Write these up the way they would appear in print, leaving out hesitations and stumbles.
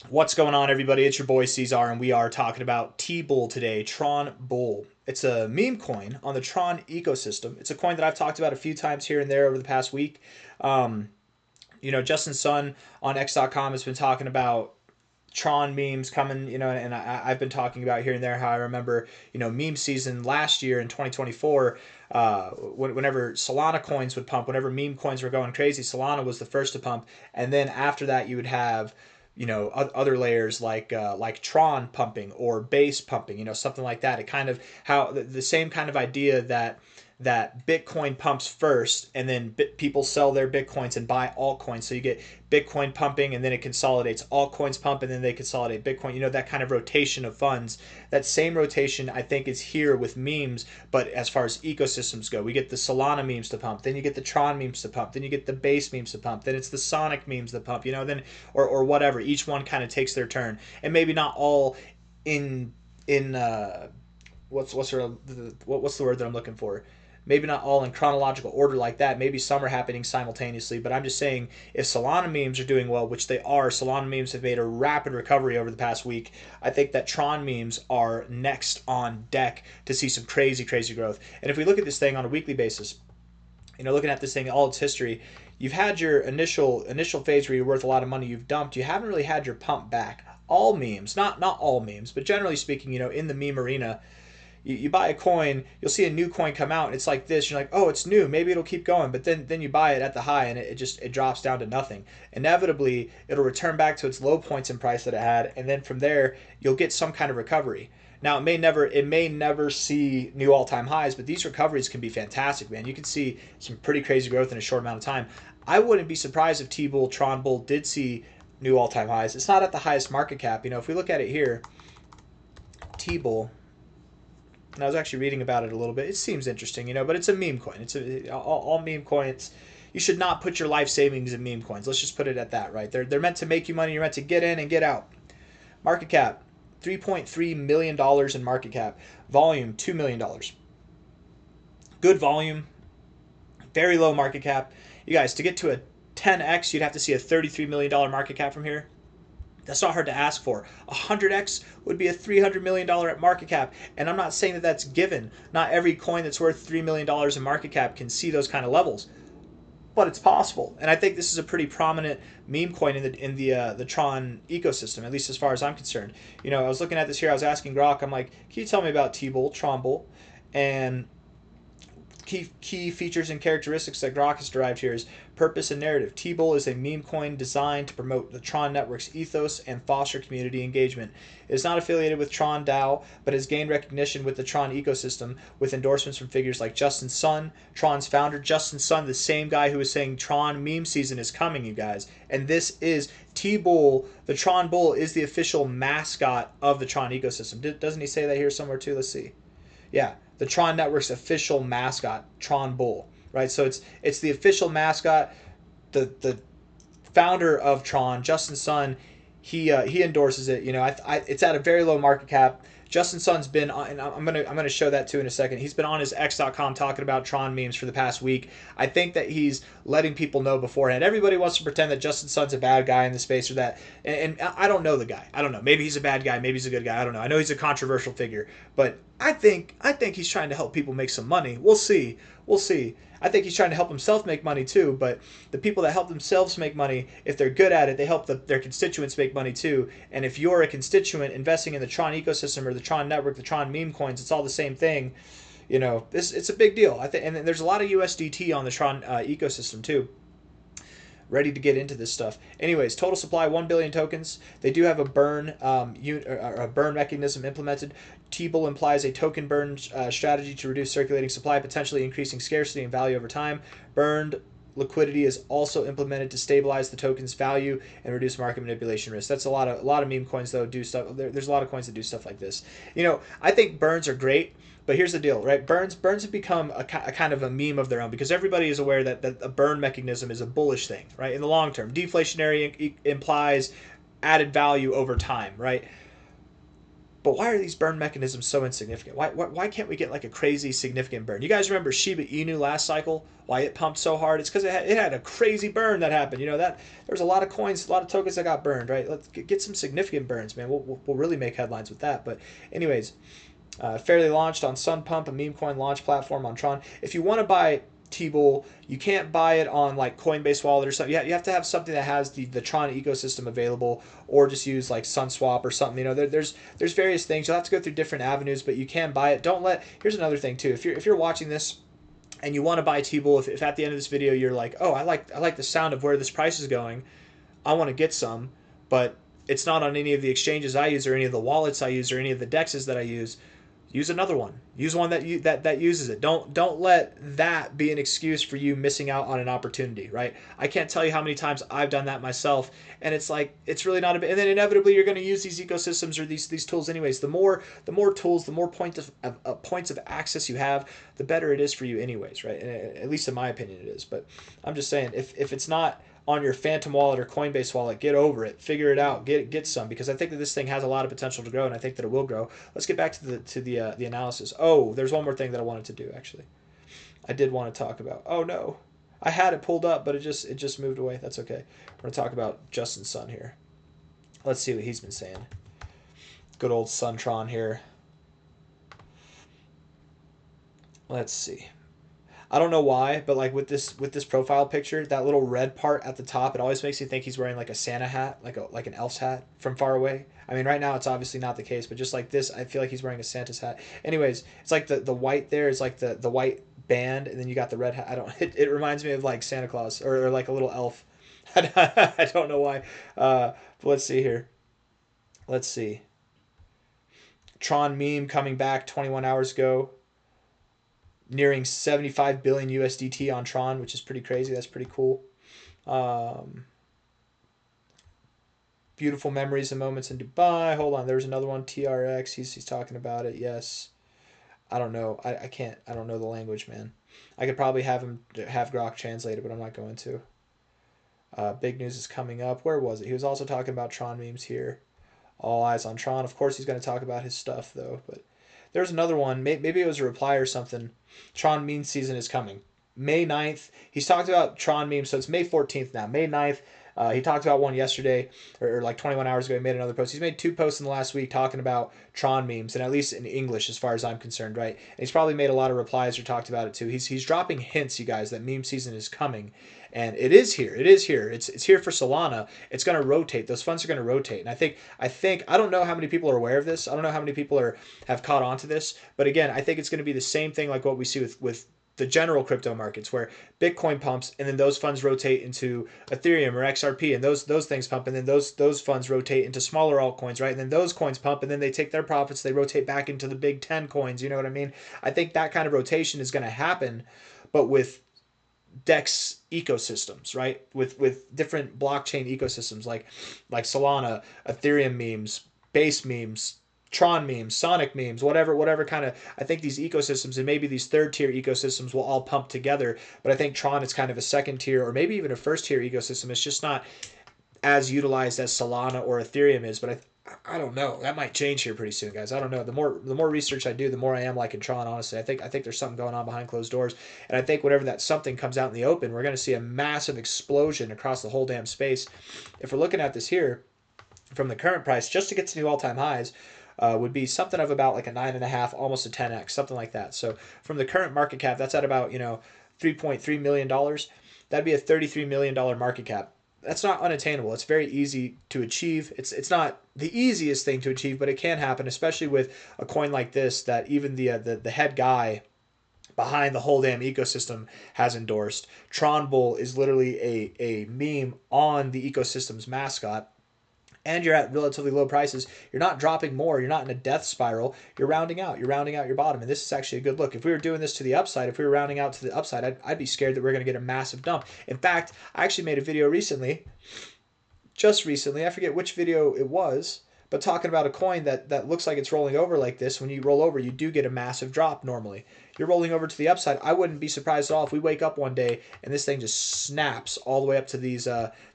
What's going on, everybody? It's your boy C-Zar, and we are talking about TBULL today, Tron Bull. It's a meme coin on the Tron ecosystem. It's a coin that I've talked about a few times here and there over the past week. Um, Justin Sun on X.com has been talking about Tron memes coming, and I've been talking about here and there how I remember, meme season last year in 2024, whenever Solana coins would pump, whenever meme coins were going crazy, Solana was the first to pump, and then after that you would have, other layers like Tron pumping or base pumping, something like that. It kind of how the same kind of idea that Bitcoin pumps first, and then people sell their Bitcoins and buy altcoins. So you get Bitcoin pumping, and then it consolidates. Altcoins pump, and then they consolidate Bitcoin. That kind of rotation of funds. That same rotation, I think, is here with memes. But as far as ecosystems go, we get the Solana memes to pump. Then you get the Tron memes to pump. Then you get the Base memes to pump. Then it's the Sonic memes to pump. Then or whatever. Each one kind of takes their turn, and maybe not all in what's the word that I'm looking for? Maybe not all in chronological order like that. Maybe some are happening simultaneously. But I'm just saying, if Solana memes are doing well, which they are, Solana memes have made a rapid recovery over the past week. I think that Tron memes are next on deck to see some crazy, crazy growth. And if we look at this thing on a weekly basis, looking at this thing, all its history, you've had your initial phase where you're worth a lot of money, you've dumped, you haven't really had your pump back. All memes, not all memes, but generally speaking, in the meme arena, you buy a coin, you'll see a new coin come out, and it's like this. You're like, oh, it's new, maybe it'll keep going, but then you buy it at the high, and it drops down to nothing. Inevitably, it'll return back to its low points in price that it had, and then from there, you'll get some kind of recovery. Now it may never see new all time highs, but these recoveries can be fantastic, man. You can see some pretty crazy growth in a short amount of time. I wouldn't be surprised if TBULL, Tron Bull did see new all time highs. It's not at the highest market cap. If we look at it here, TBULL, and I was actually reading about it a little bit. It seems interesting, but it's a meme coin. All meme coins. You should not put your life savings in meme coins. Let's just put it at that, right? They're meant to make you money. You're meant to get in and get out. Market cap, $3.3 million in market cap. Volume, $2 million. Good volume, very low market cap. You guys, to get to a 10x, you'd have to see a $33 million market cap from here. That's not hard to ask for. 100x would be a $300 million market cap. And I'm not saying that that's given. Not every coin that's worth $3 million in market cap can see those kind of levels. But it's possible. And I think this is a pretty prominent meme coin in the Tron ecosystem, at least as far as I'm concerned. I was looking at this here. I was asking Grok, I'm like, can you tell me about TBULL, Tron Bull? And key features and characteristics that Grok has derived here is purpose and narrative. TBULL is a meme coin designed to promote the Tron network's ethos and foster community engagement. It is not affiliated with Tron DAO, but has gained recognition with the Tron ecosystem with endorsements from figures like Justin Sun, Tron's founder. Justin Sun, the same guy who was saying Tron meme season is coming, you guys. And this is TBULL. The Tron Bull is the official mascot of the Tron ecosystem. Doesn't he say that here somewhere too? Let's see. Yeah, the Tron Network's official mascot, Tron Bull, right? So it's the official mascot. The founder of Tron, Justin Sun, he endorses it. It's at a very low market cap. Justin Sun's been on, and I'm gonna show that too in a second. He's been on his X.com talking about Tron memes for the past week. I think that he's letting people know beforehand. Everybody wants to pretend that Justin Sun's a bad guy in the space or that, and I don't know the guy. I don't know. Maybe he's a bad guy. Maybe he's a good guy. I don't know. I know he's a controversial figure, but I think he's trying to help people make some money. We'll see. We'll see. I think he's trying to help himself make money too, but the people that help themselves make money, if they're good at it, they help their constituents make money too. And if you're a constituent investing in the Tron ecosystem or the Tron network, the Tron meme coins, it's all the same thing. It's a big deal. I think, and there's a lot of USDT on the Tron ecosystem too. Ready to get into this stuff. Anyways, total supply 1 billion tokens. They do have a burn mechanism implemented. TBULL implies a token burn strategy to reduce circulating supply, potentially increasing scarcity and value over time. Burned liquidity is also implemented to stabilize the token's value and reduce market manipulation risk. That's a lot of meme coins though do stuff. There's a lot of coins that do stuff like this. I think burns are great. But here's the deal, right? Burns have become a kind of a meme of their own because everybody is aware that a burn mechanism is a bullish thing, right? In the long term, deflationary implies added value over time, right? But why are these burn mechanisms so insignificant? Why can't we get like a crazy significant burn? You guys remember Shiba Inu last cycle? Why it pumped so hard? It's because it had a crazy burn that happened. You know that there's a lot of coins, a lot of tokens that got burned, right? Let's get some significant burns, man. We'll really make headlines with that. But anyways, fairly launched on Sunpump, a meme coin launch platform on Tron. If you want to buy TBULL, you can't buy it on like Coinbase Wallet or something. You have to have something that has the Tron ecosystem available, or just use like SunSwap or something. You know, there's various things. You'll have to go through different avenues, but you can buy it. Don't let. Here's another thing too. If you're watching this and you want to buy TBULL, if at the end of this video you're like, oh, I like the sound of where this price is going, I want to get some, but it's not on any of the exchanges I use or any of the wallets I use or any of the dexes that I use. Use another one. Use one that uses it. Don't let that be an excuse for you missing out on an opportunity, right? I can't tell you how many times I've done that myself, and it's like it's really not a bit. And then inevitably you're going to use these ecosystems or these tools anyways. The more tools, the more points of access you have, the better it is for you anyways, right? And at least in my opinion it is. But I'm just saying, if it's not on your Phantom wallet or Coinbase wallet, get over it, figure it out, get some, because I think that this thing has a lot of potential to grow, and I think that it will grow. Let's get back to the analysis. Oh, there's one more thing that I wanted to do actually. I did want to talk about. Oh no, I had it pulled up, but it just moved away. That's okay. We're gonna talk about Justin Sun here. Let's see what he's been saying. Good old Suntron here. Let's see. I don't know why, but like with this profile picture, that little red part at the top, it always makes me think he's wearing like a Santa hat, like an elf's hat from far away. I mean, right now it's obviously not the case, but just like this, I feel like he's wearing a Santa's hat. Anyways, it's like the white there is like the white band, and then you got the red hat. I don't. It reminds me of like Santa Claus or like a little elf. I don't know why. But let's see here. Let's see. Tron meme coming back 21 hours ago, nearing 75 billion USDT on Tron, which is pretty crazy. That's pretty cool. Beautiful memories and moments in Dubai. Hold on, there's another one. TRX. He's talking about it. Yes. I don't know. I can't. I don't know the language, man. I could probably have Grok translate it, but I'm not going to. Big news is coming up. Where was it? He was also talking about Tron memes here. All eyes on Tron. Of course, he's going to talk about his stuff though. But there's another one. Maybe it was a reply or something. Tron meme season is coming. May 9th. He's talked about Tron memes, so it's May 14th now. May 9th. He talked about one yesterday, or like 21 hours ago. He made another post. He's made 2 posts in the last week talking about Tron memes, and at least in English, as far as I'm concerned, right? And he's probably made a lot of replies or talked about it too. He's dropping hints, you guys, that meme season is coming, and it is here. It is here. It's here for Solana. It's going to rotate. Those funds are going to rotate, and I think I don't know how many people are aware of this. I don't know how many people have caught on to this, but again, I think it's going to be the same thing like what we see with the general crypto markets, where Bitcoin pumps and then those funds rotate into Ethereum or XRP, and those things pump, and then those funds rotate into smaller altcoins, right? And then those coins pump, and then they take their profits, they rotate back into the big 10 coins. You know what I mean? I think that kind of rotation is going to happen, but with DEX ecosystems, right? With different blockchain ecosystems like Solana, Ethereum memes, Base memes, Tron memes, Sonic memes, whatever kind of. I think these ecosystems and maybe these third tier ecosystems will all pump together. But I think Tron is kind of a second tier or maybe even a first tier ecosystem. It's just not as utilized as Solana or Ethereum is. But I don't know. That might change here pretty soon, guys. I don't know. The more research I do, the more I am liking Tron. Honestly, I think there's something going on behind closed doors, and I think whenever that something comes out in the open, we're going to see a massive explosion across the whole damn space. If we're looking at this here, from the current price, just to get to new all-time highs. Would be something of about like a 9.5, almost a 10x, something like that. So from the current market cap, that's at about $3.3 million. That'd be a $33 million market cap. That's not unattainable. It's very easy to achieve. It's not the easiest thing to achieve, but it can happen, especially with a coin like this that even the head guy behind the whole damn ecosystem has endorsed. TBULL is literally a meme on the ecosystem's mascot. And you're at relatively low prices. You're not dropping more. You're not in a death spiral. You're rounding out. You're rounding out your bottom. And this is actually a good look. If we were doing this to the upside, if we were rounding out to the upside, I'd be scared that we're going to get a massive dump. In fact, I actually made a video recently, just recently, I forget which video it was, but talking about a coin that looks like it's rolling over like this. When you roll over, you do get a massive drop normally. you're rolling over to the upside. I wouldn't be surprised at all if we wake up one day and this thing just snaps all the way up to these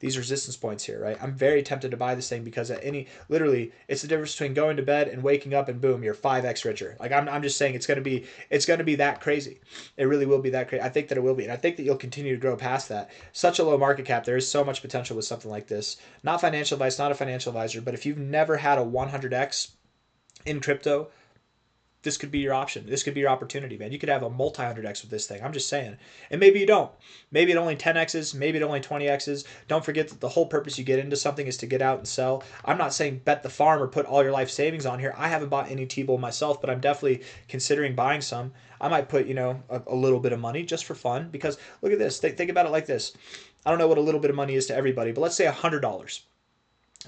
resistance points here, right? I'm very tempted to buy this thing because at literally, it's the difference between going to bed and waking up and boom, you're 5x richer. Like I'm just saying it's going to be that crazy. It really will be that crazy. I think that it will be, and I think that you'll continue to grow past that. Such a low market cap, there is so much potential with something like this. Not financial advice, not a financial advisor, but if you've never had a 100x in crypto, this could be your option. This could be your opportunity, man. You could have a multi 100x with this thing. I'm just saying. And maybe you don't. Maybe it only 10x's, maybe it only 20x's. Don't forget that the whole purpose you get into something is to get out and sell. I'm not saying bet the farm or put all your life savings on here. I haven't bought any TBULL myself, but I'm definitely considering buying some. I might put, a little bit of money just for fun, because look at this. Think about it like this. I don't know what a little bit of money is to everybody, but let's say $100.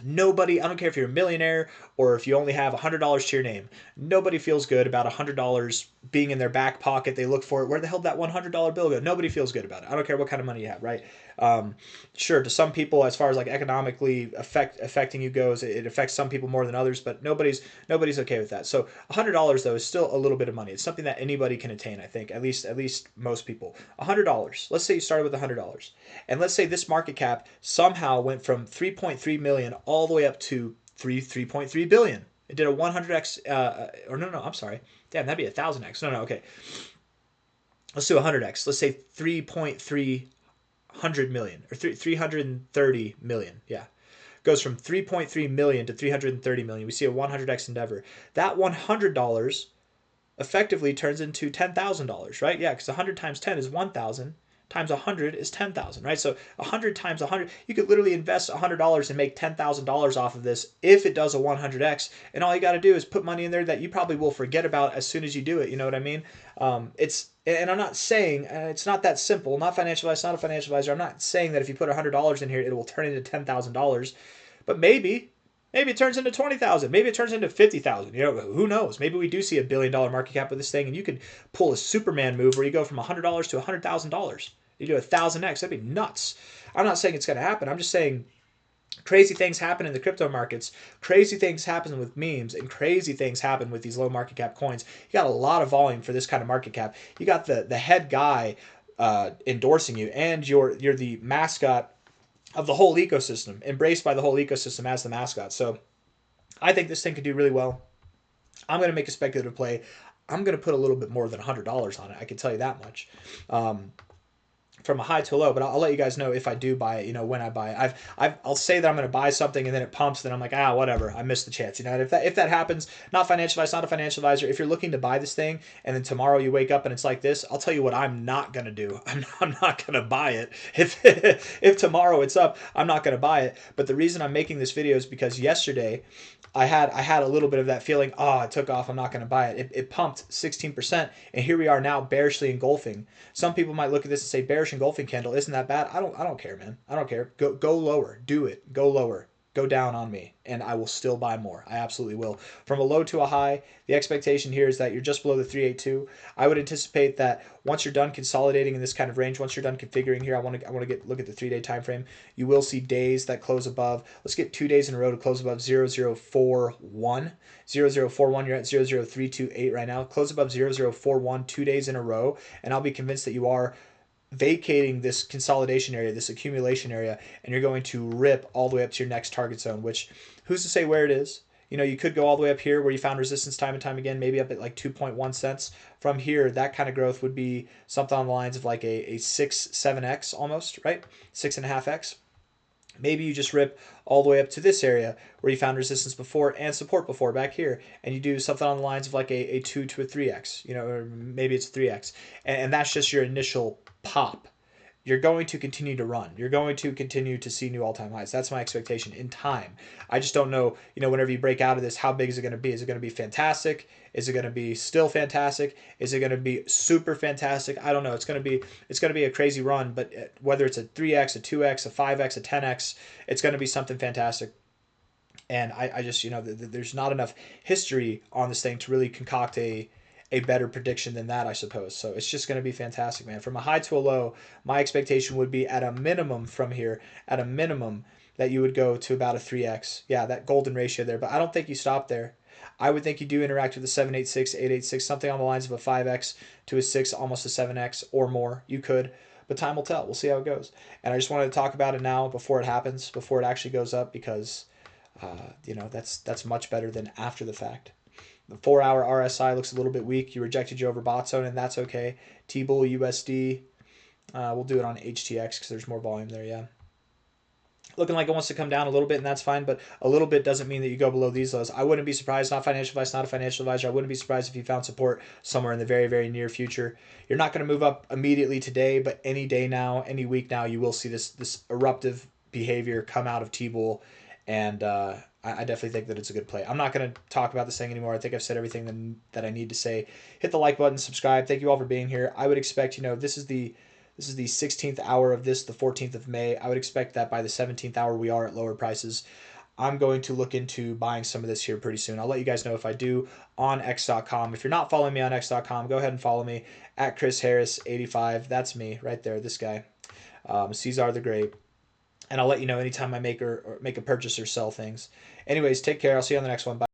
Nobody, I don't care if you're a millionaire or if you only have $100 to your name, nobody feels good about $100 being in their back pocket. They look for it. Where the hell did that $100 bill go? Nobody feels good about it. I don't care what kind of money you have, right? Sure, to some people, as far as like economically affecting you goes, it affects some people more than others, but nobody's okay with that. So $100 though is still a little bit of money. It's something that anybody can attain, I think, at least most people. $100. Let's say you started with $100, and let's say this market cap somehow went from 3.3 million all the way up to 3.3 billion. It did a 100x, or no, I'm sorry. Damn, that'd be 1,000x. No, okay. Let's do 100x. Let's say 3.3 million or 330 million. Yeah. Goes from 3.3 million to 330 million. We see a 100x endeavor. That $100 effectively turns into $10,000, right? Yeah, because 100 times 10 is 1,000. Times 100 is 10,000, right? So 100 times 100, you could literally invest $100 and make $10,000 off of this if it does a 100x. And all you got to do is put money in there that you probably will forget about as soon as you do it. You know what I mean? And I'm not saying it's not that simple. Not financial advice, not a financial advisor. I'm not saying that if you put $100 in here, it will turn into $10,000. But maybe it turns into 20,000. Maybe it turns into 50,000. Who knows? Maybe we do see $1 billion market cap with this thing, and you could pull a Superman move where you go from $100 to $100,000. You do 1,000x. That'd be nuts. I'm not saying it's going to happen. I'm just saying crazy things happen in the crypto markets. Crazy things happen with memes, and crazy things happen with these low market cap coins. You got a lot of volume for this kind of market cap. You got the head guy endorsing you, and you're the mascot of the whole ecosystem, embraced by the whole ecosystem as the mascot. So I think this thing could do really well. I'm going to make a speculative play. I'm going to put a little bit more than $100 on it. I can tell you that much. From a high to a low, but I'll let you guys know if I do buy it, when I buy it. I'll say that I'm going to buy something and then it pumps, then I'm like, whatever, I missed the chance. And if that happens, not financial advice, not a financial advisor. If you're looking to buy this thing and then tomorrow you wake up and it's like this, I'll tell you what I'm not going to do. I'm not going to buy it. If tomorrow it's up, I'm not going to buy it. But the reason I'm making this video is because yesterday I had a little bit of that feeling, it took off, I'm not going to buy it. It pumped 16%, and here we are now bearishly engulfing. Some people might look at this and say, bearish engulfing candle, isn't that bad? I don't care, man. I don't care. Go lower. Do it. Go lower. Go down on me, and I will still buy more. I absolutely will. From a low to a high, the expectation here is that you're just below the 382. I would anticipate that once you're done consolidating in this kind of range, once you're done configuring here, I want to look at the 3-day time frame. You will see days that close above. Let's get 2 days in a row to close above 0041. 0041, you're at 00328 right now. Close above 0041 2 days in a row, and I'll be convinced that you are vacating this consolidation area, this accumulation area, and you're going to rip all the way up to your next target zone, which who's to say where it is? You could go all the way up here where you found resistance time and time again, maybe up at like 2.1 cents. From here, that kind of growth would be something on the lines of like a 7x almost, right? 6.5x. Maybe you just rip all the way up to this area where you found resistance before and support before back here, and you do something on the lines of like a 2 to a 3x, or maybe it's 3x. And that's just your initial pop. You're going to continue to run. You're going to continue to see new all-time highs. That's my expectation in time. I just don't know, whenever you break out of this, how big is it going to be? Is it going to be fantastic? Is it going to be still fantastic? Is it going to be super fantastic? I don't know. It's going to be a crazy run, but whether it's a 3x, a 2x, a 5x, a 10x, it's going to be something fantastic. And I just, there's not enough history on this thing to really concoct a better prediction than that, I suppose. So it's just going to be fantastic, man. From a high to a low, my expectation would be at a minimum from here, at a minimum, that you would go to about a 3x. Yeah, that golden ratio there. But I don't think you stop there. I would think you do interact with a 786, 886, something on the lines of a 5x to a 6, almost a 7x or more. You could, but time will tell. We'll see how it goes. And I just wanted to talk about it now before it happens, before it actually goes up, because that's much better than after the fact. The 4-hour RSI looks a little bit weak. You rejected your overbought zone, and that's okay. TBULL USD. We'll do it on HTX because there's more volume there. Yeah. Looking like it wants to come down a little bit, and that's fine, but a little bit doesn't mean that you go below these lows. I wouldn't be surprised, not financial advice, not a financial advisor, I wouldn't be surprised if you found support somewhere in the very, very near future. You're not going to move up immediately today, but any day now, any week now, you will see this eruptive behavior come out of T-Bull, and I definitely think that it's a good play. I'm not going to talk about this thing anymore. I think I've said everything that I need to say. Hit the like button, subscribe. Thank you all for being here. I would expect, this is the 16th hour of this, the 14th of May. I would expect that by the 17th hour we are at lower prices. I'm going to look into buying some of this here pretty soon. I'll let you guys know if I do on X.com. If you're not following me on X.com, go ahead and follow me at Chris Harris 85. That's me right there, this guy. C-Zar the Great. And I'll let you know anytime I make a purchase or sell things. Anyways, take care. I'll see you on the next one. Bye.